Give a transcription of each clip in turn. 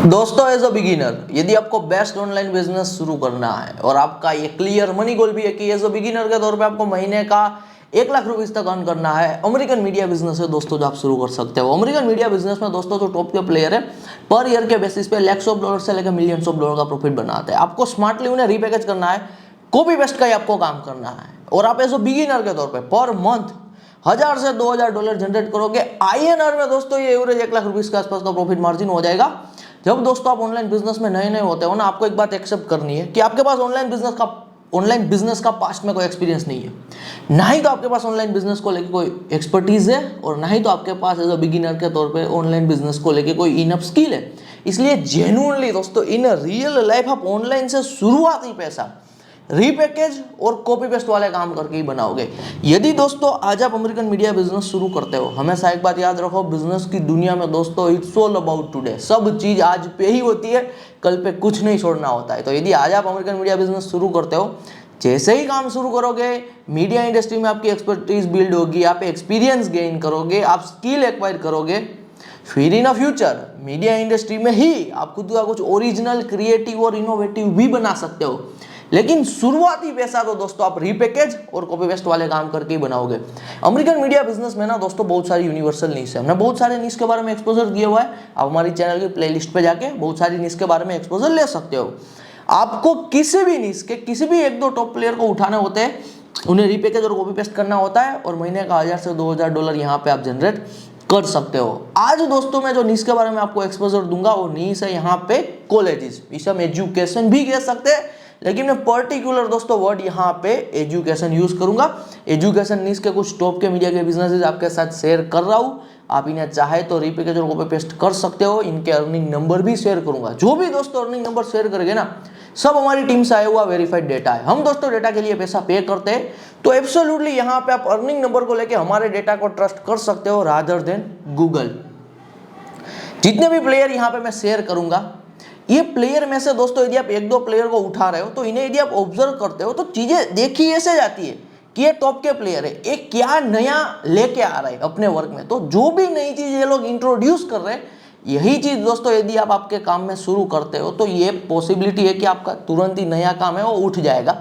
दोस्तों as a beginner यदि आपको बेस्ट ऑनलाइन बिजनेस शुरू करना है और आपका ये क्लियर मनी गोल भी है कि एज अ बिगिनर के तौर पे आपको महीने का 1 लाख रुपीस तक अर्न करना है, अमेरिकन मीडिया बिजनेस है दोस्तों जो आप शुरू कर सकते हो। अमेरिकन मीडिया बिजनेस में दोस्तों जो टॉप के प्लेयर है पर ईयर के बेसिस पे लैक्स ऑफ डॉलर से लेकर मिलियंस ऑफ डॉलर का प्रॉफिट बनाते हैं। आपको स्मार्टली उन्हें रीपैकेज करना है, कॉपी पेस्ट का ही आपको काम करना है और आप एज अ बिगिनर के तौर पर मंथ 1000 से 2000 डॉलर जनरेट करोगे। INR में दोस्तों ये एवरेज 1 लाख रुपीस के आसपास का प्रॉफिट मार्जिन हो जाएगा। जब दोस्तों आप ऑनलाइन बिजनेस में नए नए होते हो ना, आपको एक बात एक्सेप्ट करनी है कि आपके पास ऑनलाइन बिजनेस का पास्ट में कोई एक्सपीरियंस नहीं है, ना ही तो आपके पास ऑनलाइन बिजनेस को लेकर कोई एक्सपर्टीज है और ना ही तो आपके पास एज अ बिगिनर के तौर पे ऑनलाइन बिजनेस को लेकर कोई इनफ स्किल है। इसलिए जेन्युइनली दोस्तों इन रियल लाइफ आप ऑनलाइन से शुरुआती पैसा रीपैकेज और कॉपी पेस्ट वाले काम करके ही बनाओगे। यदि दोस्तों आज आप अमेरिकन मीडिया बिजनेस शुरू करते हो, हमेशा एक बात याद रखो, बिजनेस की दुनिया में दोस्तों इट्स ऑल अबाउट टुडे, सब चीज आज पे ही होती है, कल पे कुछ नहीं छोड़ना होता है। तो यदि आज आप अमेरिकन मीडिया बिजनेस शुरू करते हो, जैसे ही काम शुरू करोगे मीडिया इंडस्ट्री में आपकी एक्सपर्टीज बिल्ड होगी, आप एक्सपीरियंस गेन करोगे, आप स्किल एक्वायर करोगे, फिर इन फ्यूचर मीडिया इंडस्ट्री में ही आप खुद का कुछ ओरिजिनल क्रिएटिव और इनोवेटिव भी बना सकते हो। लेकिन शुरुआती पैसा तो दोस्तों आप रीपैकेज और कॉपी पेस्ट वाले काम करके ही बनाओगे। अमेरिकन मीडिया बिजनेस में ना दोस्तों बहुत सारी यूनिवर्सल नीश है, हमने बहुत सारे नीश के बारे में एक्सपोजर दिया हुआ है। आप हमारी चैनल की प्लेलिस्ट पे जाके बहुत सारी नीश के बारे में एक्सपोजर ले सकते हो। आपको किसी भी नीश के किसी भी 1-2 टॉप प्लेयर को उठाने होते हैं, उन्हें रीपैकेज और कॉपी पेस्ट करना होता है और महीने का 1000 से 2000 डॉलर यहाँ पे आप जनरेट कर सकते हो। आज दोस्तों मैं जो नीश के बारे में आपको एक्सपोजर दूंगा वो नीश है यहाँ पे कॉलेजेस, इसे हम एजुकेशन भी कह सकते हैं, लेकिन मैं पर्टिकुलर दोस्तों वर्ड यहाँ पे एजुकेशन यूज करूंगा। एजुकेशन नीश के कुछ टॉप के मीडिया के बिजनेसेस आपके साथ शेयर कर रहा हूँ, आप इन्हें चाहे तो रीपैकेज और कॉपी पेस्ट कर सकते हो। इनके अर्निंग नंबर भी शेयर करूंगा। जो भी दोस्तों अर्निंग नंबर शेयर करेंगे ना, सब हमारी टीम से आया हुआ वेरीफाइड डेटा है। हम दोस्तों डेटा के लिए पैसा पे करते हैं, तो एब्सोल्युटली यहाँ पे आप अर्निंग नंबर को लेकर हमारे डेटा को ट्रस्ट कर सकते हो रादर देन गूगल। जितने भी प्लेयर यहाँ पे मैं शेयर करूंगा, ये प्लेयर में से दोस्तों यदि आप 1-2 प्लेयर को उठा रहे हो तो इन्हें यदि आप ऑब्जर्व करते हो तो चीजें देखी ऐसे जाती है कि ये टॉप के प्लेयर है, ये क्या नया लेके आ रहा है अपने वर्क में। तो जो भी नई चीज ये लोग इंट्रोड्यूस कर रहे हैं, यही चीज दोस्तों यदि आप आपके काम में शुरू करते हो तो ये पॉसिबिलिटी है कि आपका तुरंत ही नया काम है वो उठ जाएगा।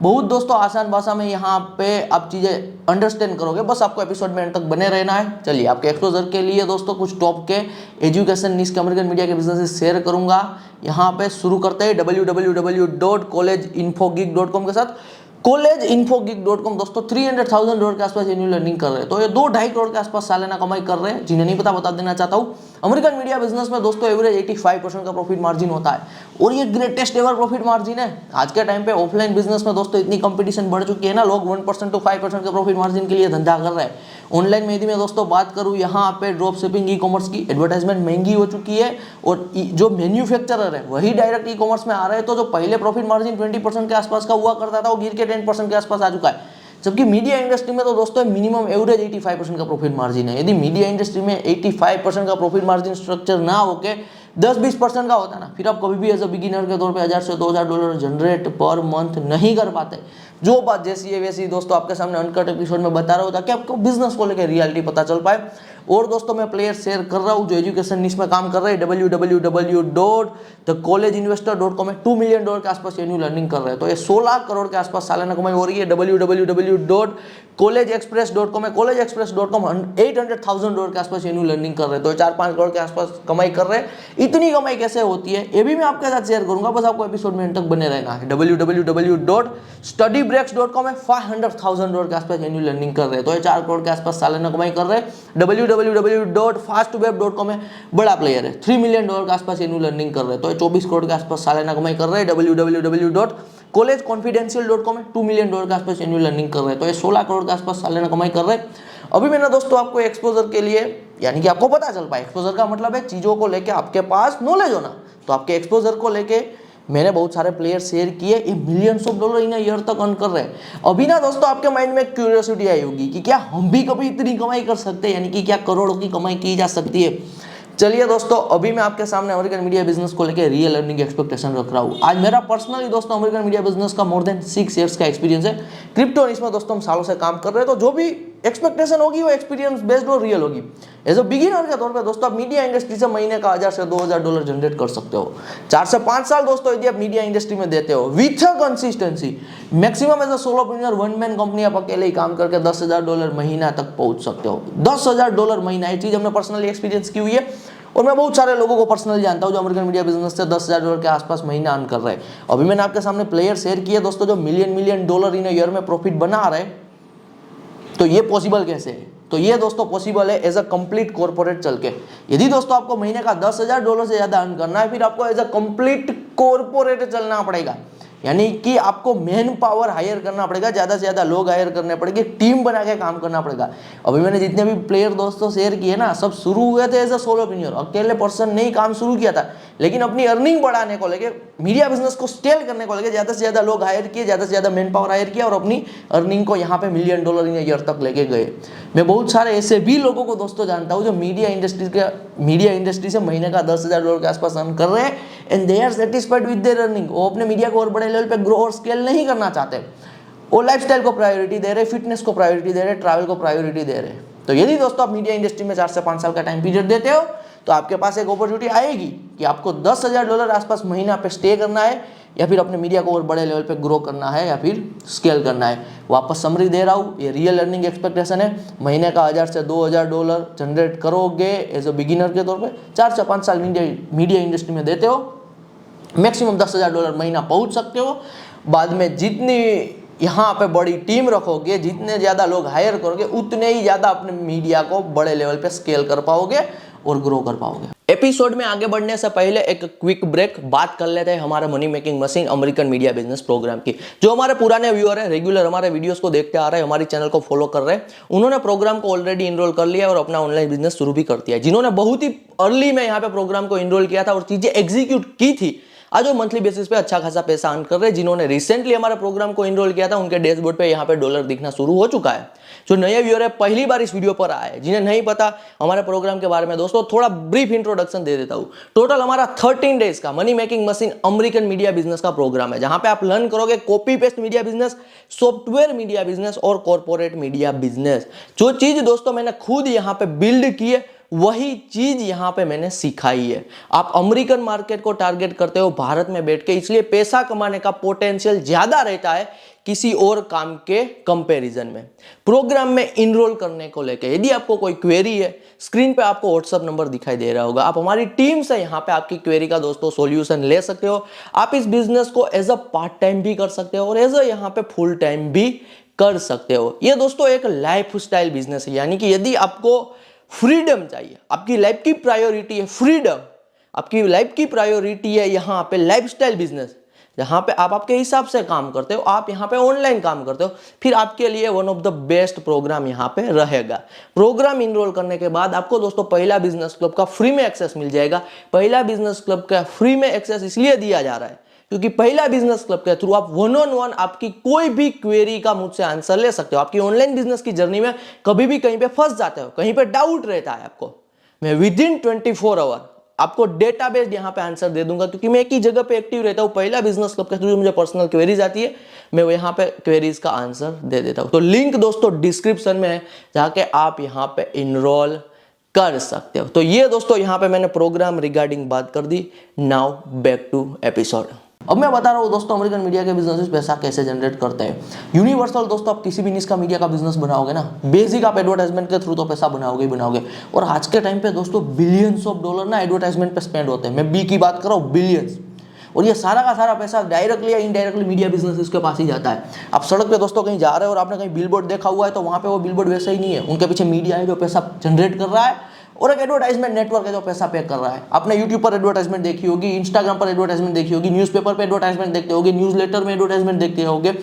बहुत दोस्तों आसान भाषा में यहाँ पे आप चीजें अंडरस्टैंड करोगे, बस आपको एपिसोड में एंड तक बने रहना है। चलिए आपके एक्सपोजर के लिए दोस्तों कुछ टॉप के एजुकेशन नीश के अमेरिकन मीडिया के बिजनेस शेयर करूंगा। यहाँ पे शुरू करते हैं www.collegeinfogeek.com के साथ। collegeinfogeek.com दोस्तों 300,000 डॉलर के आसपास एनुअल अर्निंग कर रहे हैं, तो ये 2-2.5 करोड़ के आसपास सालाना कमाई कर रहे हैं। जिन्हें नहीं पता बता देना चाहता हूँ, अमेरिकन मीडिया बिजनेस में दोस्तों एवरेज 85% का प्रॉफिट मार्जिन होता है और ये ग्रेटेस्ट एवर प्रॉफिट मार्जिन है। आज के टाइम पे ऑफलाइन बिजनेस में दोस्तों इतनी कंपटीशन बढ़ चुकी है ना, लोग 1% to 5% के प्रॉफिट मार्जिन के लिए धंधा कर रहे हैं। ऑनलाइन में यदि मैं दोस्तों बात करूँ यहाँ पे ड्रॉप शिपिंग ई कॉमर्स की एडवर्टाइजमेंट महंगी हो चुकी है और जो मैन्युफैक्चरर है वही डायरेक्ट ई कॉमर्स में आ रहे हैं, तो जो पहले प्रॉफिट मार्जिन 20% के आसपास का हुआ करता था वो गिर के 10% के आसपास आ चुका है। जबकि मीडिया इंडस्ट्री में तो दोस्तों मिनिमम एवरेज 85% का प्रॉफिट मार्जिन है। यदि मीडिया इंडस्ट्री में 85% का प्रॉफिट मार्जिन स्ट्रक्चर ना होके 10-20% का होता ना, फिर आप कभी भी एज अ बिगिनर के तौर पे 1000 से 2000 डॉलर जनरेट पर मंथ नहीं कर पाते। जो बात जैसी है वैसी दोस्तों आपके सामने अनकट एपिसोड में बता रहा हूँ ताकि आपको बिजनेस को लेकर रियलिटी पता चल पाए। और दोस्तों मैं प्लेयर शेयर कर रहा हूँ जो एजुकेशन नीश में काम कर रहे हैं, www.thecollegeinvestor.com में 2 मिलियन डॉलर के आसपास एनुअल अर्निंग कर रहे हैं, तो ये 16 करोड़ के आसपास सालाना कमाई हो रही है। www.collegeexpress.com में collegeexpress.com 800,000 डॉलर के आसपास एनुअल अर्निंग कर रहे हैं, तो 4-5 करोड़ के आसपास कमाई कर रहे हैं। इतनी कमाई कैसे होती है ये भी मैं आपके साथ शेयर करूंगा, बस आपको एपिसोड में एंड तक बने रहना है। www.studybreaks.com में 500,000 डॉलर के आसपास एनुअल अर्निंग कर रहे हैं, तो 4 करोड़ के आसपास सालाना कमाई कर रहे हैं। www.fastweb.com में बड़ा प्लेयर है, 3 मिलियन डॉलर के आसपास एनुअल अर्निंग कर रहे हैं, तो 24 करोड़ के आसपास सालाना कमाई कर रहे हैं। www.collegeconfidential.com में 2 मिलियन डॉलर के आसपास एनुअल अर्निंग कर रहे हैं, तो 16 करोड़ के आसपास सालाना कमाई कर रहे हैं। अभी मैंने दोस्तों आपको एक्सपोजर के लिए, यानी कि आपको पता चल पाए, एक्सपोजर का मतलब है चीजों को लेके आपके पास नॉलेज होना, तो आपके एक्सपोजर को लेके मैंने बहुत सारे प्लेयर शेयर किए, ये millions of dollar in year तक अर्न कर रहे हैं। अभी ना दोस्तों आपके माइंड में क्यूरियोसिटी आई होगी कि क्या हम भी कभी इतनी कमाई कर सकते हैं, यानी कि क्या करोड़ों की कमाई की जा सकती है। चलिए दोस्तों अभी मैं आपके सामने अमेरिकन मीडिया बिजनेस को लेकर रियल अर्निंग एक्सपेक्टेशन रख रहा हूँ। आज मेरा पर्सनली दोस्तों अमेरिकन मीडिया बिजनेस का मोर देन 6 इयर्स का एक्सपीरियंस है। क्रिप्टो इसमें दोस्तों हम सालों से काम कर रहे हैं, तो जो भी एक्सपेक्टेशन होगी वो एक्सपीरियंस बेस्ड और रियल होगी। एज अ बिगिनर के तौर पे दोस्तों आप मीडिया इंडस्ट्री से महीने का 1000 से 2000 डॉलर जनरेट कर सकते हो। 4 से 5 साल दोस्तों यदि आप मीडिया इंडस्ट्री में देते हो with consistency, maximum as a solopreneur one man company आप अकेले ही काम करके 10,000 डॉलर महीना तक पहुंच सकते हो। 10,000 डॉलर महीना, ये चीज हमने पर्सनली एक्सपीरियंस की हुई है और मैं बहुत सारे लोगों को पर्सनली जानता हूं जो अमेरिकन मीडिया बिजनेस से 10,000 डॉलर के आसपास महीना अर्न कर रहे हैं। अभी मैंने आपके सामने प्लेयर शेयर किए दोस्तों जो मिलियन डॉलर इन ईयर में प्रॉफिट बना रहे हैं। तो ये पॉसिबल कैसे है? तो ये दोस्तों पॉसिबल है एज अ कंप्लीट कॉर्पोरेट चल के। यदि दोस्तों आपको महीने का 10,000 डॉलर से ज्यादा अर्न करना है, फिर आपको एज अ कंप्लीट कॉर्पोरेट चलना पड़ेगा, यानी कि आपको मैन पावर हायर करना पड़ेगा, ज्यादा से ज्यादा लोग हायर करने पड़ेंगे, टीम बना के काम करना पड़ेगा। अभी मैंने जितने भी प्लेयर दोस्तों शेयर किए ना, सब शुरू हुए थे एज अ सोलोप्रेन्योर, अकेले पर्सन ने ही काम शुरू किया था, लेकिन अपनी अर्निंग बढ़ाने को लेके, मीडिया बिजनेस को स्केल करने को लेके ज्यादा से ज्यादा लोग हायर किए, ज्यादा से ज्यादा मैन पावर हायर किया और अपनी अर्निंग को यहाँ पे $1 मिलियन इन ईयर तक लेके गए। मैं बहुत सारे ऐसे भी लोगों को दोस्तों जानता हूँ जो मीडिया इंडस्ट्री से महीने का 10,000 डॉलर के आसपास अर्न कर रहे हैं and they are satisfied with their earning. वो अपने मीडिया को और बड़े लेवल पे ग्रो और स्केल नहीं करना चाहते, वो लाइफस्टाइल को प्रायोरिटी दे रहे, फिटनेस को प्रायोरिटी दे रहे, ट्रैवल को प्रायोरिटी दे रहे। तो यदि दोस्तों आप मीडिया इंडस्ट्री में 4 से 5 साल का टाइम पीरियड देते हो तो आपके पास एक अपॉर्चुनिटी आएगी कि आपको 10,000 डॉलर आसपास महीना पे स्टे करना है या फिर अपने मीडिया को और बड़े लेवल पे ग्रो करना है या फिर स्केल करना है। वापस समरी दे रहा हूँ, ये रियल अर्निंग एक्सपेक्टेशन है। महीने का 1000 से 2000 डॉलर जनरेट करोगे एज अ बिगिनर के तौर पे, 4 से 5 साल मीडिया इंडस्ट्री में देते हो, मैक्सिमम 10,000 डॉलर महीना पहुंच सकते हो। बाद में जितनी यहाँ पे बड़ी टीम रखोगे, जितने ज़्यादा लोग हायर करोगे, उतने ही ज़्यादा अपने मीडिया को बड़े लेवल पे स्केल कर पाओगे और ग्रो कर पाओगे। एपिसोड में आगे बढ़ने से पहले एक क्विक ब्रेक, बात कर लेते हैं हमारे money making machine American media business program की। जो हमारे पुराने व्यूअर है, रेगुलर हमारे वीडियोस को देखते आ रहे हैं, हमारे चैनल को फॉलो कर रहे हैं, उन्होंने प्रोग्राम को ऑलरेडी इनरोल कर लिया और अपना ऑनलाइन बिजनेस शुरू भी कर दिया है। जिन्होंने बहुत ही अर्ली में यहाँ पे प्रोग्राम को इनरोल किया था और चीजें एग्जीक्यूट की थी, आज वो मंथली बेसिस पे अच्छा खासा पैसा अर्न कर रहे हैं। जिन्होंने रिसेंटली हमारे प्रोग्राम को इनरोल किया था, उनके डैशबोर्ड पे यहाँ पे डॉलर दिखना शुरू हो चुका है। जो नए व्यूअर है, पहली बार इस वीडियो पर आए, जिन्हें नहीं पता हमारे प्रोग्राम के बारे में, दोस्तों थोड़ा ब्रीफ इंट्रोडक्शन दे देता हूँ। टोटल हमारा 13 डेज का money making machine American media business का प्रोग्राम है, जहां पे आप लर्न करोगे copy paste media business, software media business और कॉर्पोरेट मीडिया बिजनेस। जो चीज दोस्तों मैंने खुद यहाँ पे बिल्ड की है, वही चीज यहां पे मैंने सिखाई है। आप अमेरिकन मार्केट को टारगेट करते हो भारत में बैठ के, इसलिए पैसा कमाने का पोटेंशियल ज्यादा रहता है किसी और काम के कंपैरिजन में। प्रोग्राम में इनरोल करने को लेकर यदि आपको कोई क्वेरी है, स्क्रीन पे आपको व्हाट्सएप नंबर दिखाई दे रहा होगा, आप हमारी टीम से यहाँ पे आपकी क्वेरी का दोस्तों सॉल्यूशन ले सकते हो। आप इस बिजनेस को एज अ पार्ट टाइम भी कर सकते हो और एज अ यहाँ पे फुल टाइम भी कर सकते हो। ये दोस्तों एक लाइफ स्टाइल बिजनेस है, यानी कि यदि आपको फ्रीडम चाहिए, आपकी लाइफ की प्रायोरिटी है फ्रीडम, आपकी लाइफ की प्रायोरिटी है यहाँ पे लाइफस्टाइल बिजनेस, जहां पे आप आपके हिसाब से काम करते हो, आप यहाँ पे ऑनलाइन काम करते हो, फिर आपके लिए one of the best program यहाँ पे रहेगा। प्रोग्राम इनरोल करने के बाद आपको दोस्तों पहला बिजनेस क्लब का फ्री में एक्सेस मिल जाएगा। पहला बिजनेस क्लब का फ्री में एक्सेस इसलिए दिया जा रहा है क्योंकि पहला बिजनेस क्लब के थ्रू आप 1-on-1 आपकी कोई भी क्वेरी का मुझसे आंसर ले सकते हो। आपकी ऑनलाइन बिजनेस की जर्नी में कभी भी कहीं पे फंस जाते हो, कहीं पे डाउट रहता है आपको, मैं विदिन 24 आवर आपको डेटाबेस यहाँ पे आंसर दे दूंगा, क्योंकि मैं एक ही जगह पे एक्टिव रहता हूँ। पहला बिजनेस क्लब के थ्रू मुझे पर्सनल क्वेरीज आती है, मैं यहाँ पे क्वेरीज का आंसर दे देता हूँ। तो लिंक दोस्तों डिस्क्रिप्शन में है, जाके आप यहाँ पे इनरोल कर सकते हो। तो ये दोस्तों यहाँ पे मैंने प्रोग्राम रिगार्डिंग बात कर दी। Now back to episode. अब मैं बता रहा हूँ दोस्तों अमेरिकन मीडिया के बिजनेस पैसा कैसे जनरेट करते हैं। यूनिवर्सल दोस्तों, आप किसी भी निश का मीडिया का बिजनेस बनाओगे ना, बेसिक आप एडवर्टाइजमेंट के थ्रू तो पैसा बनाओगे ही बनाओगे। और आज के टाइम पे दोस्तों बिलियंस ऑफ डॉलर ना एडवर्टाइजमेंट पे स्पेंड होते हैं। मैं बी की बात कर रहा हूँ, बिलियंस। और ये सारा का सारा पैसा डायरेक्टली या इनडायरेक्टली मीडिया बिजनेस के पास ही जाता है। आप सड़क पे दोस्तों कहीं जा रहे हो और आपने कहीं बिलबोर्ड देखा हुआ है, तो वहाँ पे वो बिलबोर्ड वैसा ही नहीं है, उनके पीछे मीडिया है जो पैसा जनरेट कर रहा है और एक एडवर्टाइजमेंट नेटवर्क है जो पैसा पे कर रहा है। आपने यूट्यूब पर एडवर्टाइजमेंट देखी होगी, इंस्टाग्राम पर एडवर्टाइजमेंट देखी होगी, न्यूज़पेपर पे एडवर्टाइजमेंट देखते होगे, न्यूज़लेटर में एडवर्टाइजमेंट देखते होगे,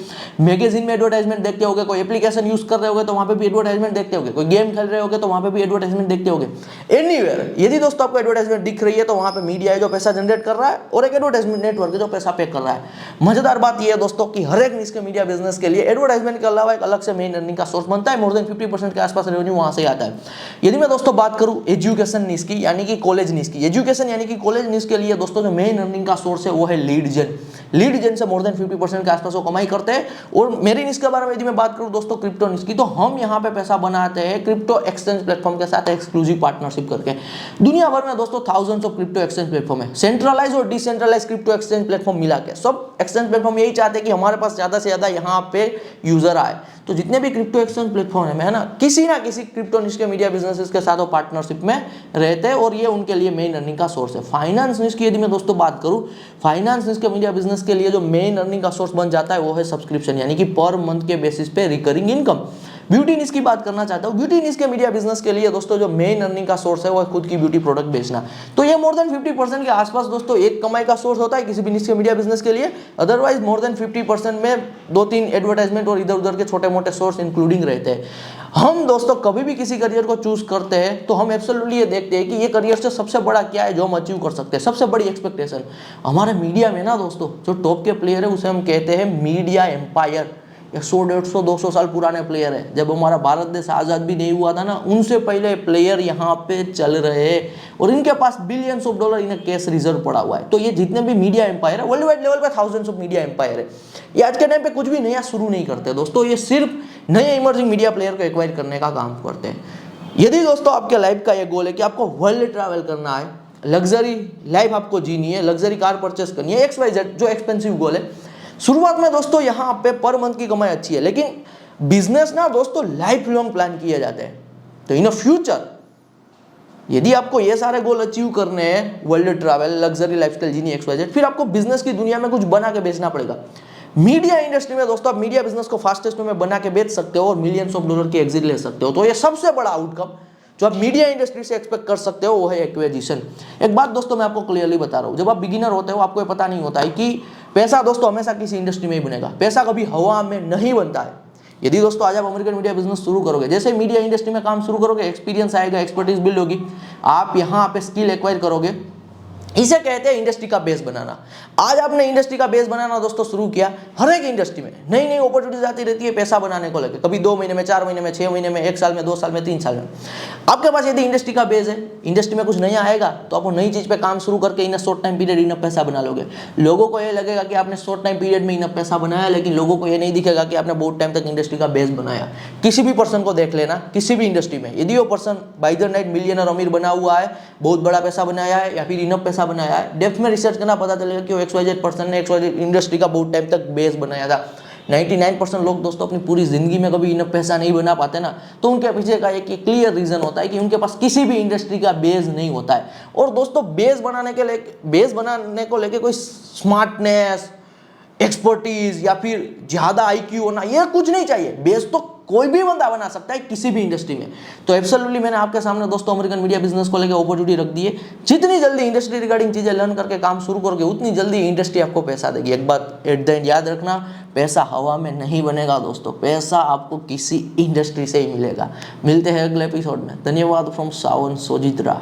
मैगजीन में एडवर्टाइजमेंट देखते होगे, कोई एप्लीकेशन यूज कर रहे होगे तो वहाँ पे भी एडवर्टाइजमेंट देखते होगे, कोई गेम खेल रहे होगे तो वहाँ पे भी एडवर्टाइजमेंट देखते होगे। एनीवेयर यदि दोस्तों आपको एडवर्टाइजमेंट दिख रही है तो वहाँ पे मीडिया है जो पैसा जनरेट कर रहा है और एक एडवर्टाइजमेंट नेटवर्क है जो पैसा पे कर रहा है। मजेदार बात यह है दोस्तों कि हर एक निश के मीडिया बिजनेस के लिए एडवर्टाइजमेंट के अलावा एक अलग से मेन अर्निंग का सोर्स बनता है। मोर देन 50% के आसपास रेवेन्यू वहाँ से आता है। यदि मैं दोस्तों बात करूँ एजुकेशन नीश की यानी कि कॉलेज नीश की। एजुकेशन यानी कि कॉलेज नीश के लिए दोस्तों जो मेन अर्निंग का सोर्स है वो है लीड जेन। लीड जेन से मोर देन 50% के आसपास वो कमाई करते हैं। और मेरी नीश के बारे में यदि मैं बात करूं दोस्तों क्रिप्टो नीश की, तो हम यहाँ पे पैसा बनाते हैं क्रिप्टो एक्सचेंज प्लेटफॉर्म के साथ एक्सक्लूसिव पार्टनरशिप करके। दुनिया भर में दोस्तों thousands of crypto exchange platform है, सेंट्रलाइज और डिसेंट्रलाइज क्रिप्टो एक्सचेंज प्लेटफॉर्म मिला के। सब एक्सचेंज प्लेटफॉर्म यही चाहते हैं कि हमारे पास ज्यादा से ज्यादा यहाँ पे यूजर आए। तो जितने भी क्रिप्टो एक्सचेंज प्लेटफॉर्म है ना किसी क्रिप्टो निश के मीडिया बिजनेसेस के साथ वो पार्टनरशिप में रहते हैं और ये उनके लिए मेन अर्निंग का सोर्स है। फाइनेंस निश की यदि मैं दोस्तों बात करूं, फाइनेंस निश के मीडिया बिजनेस के लिए जो मेन अर्निंग का सोर्स बन जाता है वो है सब्सक्रिप्शन यानी कि पर मंथ के बेसिस पे रिकरिंग इनकम। ब्यूटी निश की बात करना चाहता हूं, ब्यूटी निश के मीडिया बिजनेस के लिए दोस्तों जो मेन अर्निंग का सोर्स है वो खुद की ब्यूटी प्रोडक्ट बेचना। तो ये मोर देन 50% के आसपास दोस्तों एक कमाई का सोर्स होता है किसी भी निश के मीडिया बिजनेस के लिए। अदरवाइज मोर देन 50% में 2-3 एडवर्टाइजमेंट और इधर उधर के छोटे मोटे सोर्स इंक्लूडिंग रहते हैं। हम दोस्तों कभी भी किसी करियर को चूज करते हैं तो हम एब्सोल्युटली ये देखते हैं कि ये करियर से सबसे बड़ा क्या है जो हम अचीव कर सकते हैं, सबसे बड़ी एक्सपेक्टेशन। हमारे मीडिया में ना दोस्तों जो टॉप के प्लेयर है उसे हम कहते हैं मीडिया एम्पायर। 100, 150, 200 साल पुराने प्लेयर है। जब हमारा भारत देश आज़ाद भी नहीं हुआ था ना, उनसे पहले प्लेयर यहाँ पे चल रहे हैं और इनके पास बिलियंस ऑफ डॉलर इन्हें कैश रिजर्व पड़ा हुआ है। तो ये जितने भी मीडिया एम्पायर है वर्ल्ड वाइड लेवल पे थाउजेंड्स ऑफ मीडिया एम्पायर है। ये आज के टाइम पे कुछ भी नया शुरू नहीं करते दोस्तों, ये सिर्फ नए इमर्जिंग मीडिया प्लेयर को एक्वायर करने का काम करते हैं। यदि दोस्तों आपके लाइफ का ये गोल है कि आपको वर्ल्ड ट्रैवल करना है, लग्जरी लाइफ आपको जीनी है, लग्जरी कार परचेस करनी है, XYZ जो एक्सपेंसिव गोल है, शुरुआत में दोस्तों यहाँ पे पर मंथ की कमाई अच्छी है, लेकिन बिजनेस ना दोस्तों लाइफ लॉन्ग प्लान किए जाते हैं। तो इन फ्यूचर यदि आपको ये सारे गोल अचीव करने हैं, वर्ल्ड ट्रैवल, लग्जरी लाइफस्टाइल जीनी, XYZ, फिर आपको बिजनेस की दुनिया में कुछ बना के बेचना पड़ेगा। मीडिया इंडस्ट्री में दोस्तों आप मीडिया बिजनेस को फास्टेस्ट में बना के बेच सकते हो और मिलियंस ऑफ डॉलर की एग्जिट ले सकते हो। तो ये सबसे बड़ा आउटकम जो आप मीडिया इंडस्ट्री से एक्सपेक्ट कर सकते हो वो है एक्विजिशन। एक बात दोस्तों मैं आपको क्लियरली बता रहा हूँ, जब आप बिगिनर होते हो आपको ये पता नहीं होता है कि पैसा दोस्तों हमेशा किसी इंडस्ट्री में ही बनेगा, पैसा कभी हवा में नहीं बनता है। यदि दोस्तों आज आप अमेरिकन मीडिया बिजनेस शुरू करोगे, जैसे मीडिया इंडस्ट्री में काम शुरू करोगे, एक्सपीरियंस आएगा, एक्सपर्टीज बिल्ड होगी, आप यहाँ पे स्किल एक्वायर करोगे, इसे कहते हैं इंडस्ट्री का बेस बनाना। आज आपने इंडस्ट्री का बेस बनाना दोस्तों शुरू किया, हर एक इंडस्ट्री में नई नई अपॉर्चुनिटीज आती रहती है पैसा बनाने को लेकर, कभी 2 महीने में, 4 महीने में, 6 महीने में, 1 साल में, 2 साल में, 3 साल में। आपके पास यदि इंडस्ट्री का बेस है, इंडस्ट्री में कुछ नया आएगा तो आपको नई चीज पे काम शुरू करके in short time period enough पैसा बना लोगे। लोगों को ये लगेगा कि आपने शॉर्ट टाइम पीरियड में इनफ पैसा बनाया, लेकिन लोगों को ये नहीं दिखेगा कि आपने बहुत टाइम तक इंडस्ट्री का बेस बनाया। किसी भी पर्सन को देख लेना, किसी भी इंडस्ट्री में, यदि वो person by the night millionaire अमीर बना हुआ है, बहुत बड़ा पैसा बनाया है या फिर इनफ पैसा बनाया है, डेप्थ में रिसर्च करना पता चलेगा कि वो XYZ पर्सन ने XYZ इंडस्ट्री का बहुत टाइम तक बेस बनाया था। 99% लोग दोस्तों अपनी पूरी जिंदगी में कभी इनफ पैसा नहीं बना पाते ना, तो उनके पीछे का एक क्लियर रीजन होता है कि उनके पास किसी भी इंडस्ट्री का बेस नहीं होता है। और दोस्तों बेस बनाने को लेके कोई स्मार्टनेस, एक्सपर्टीज या फिर ज्यादा IQ होना, ये कुछ नहीं चाहिए। बेस तो कोई भी बंदा बना सकता है किसी भी इंडस्ट्री में। तो एब्सोल्युटली मैंने आपके सामने दोस्तों अमेरिकन मीडिया बिजनेस को लेकर अपॉर्चुनिटी रख दी है। जितनी जल्दी इंडस्ट्री रिगार्डिंग चीजें लर्न करके काम शुरू करोगे, उतनी जल्दी इंडस्ट्री आपको पैसा देगी। एक बात एट द एंड याद रखना, पैसा हवा में नहीं बनेगा दोस्तों, पैसा आपको किसी इंडस्ट्री से ही मिलेगा। मिलते हैं अगले एपिसोड में। धन्यवाद फ्रॉम सावन सोजित्रा।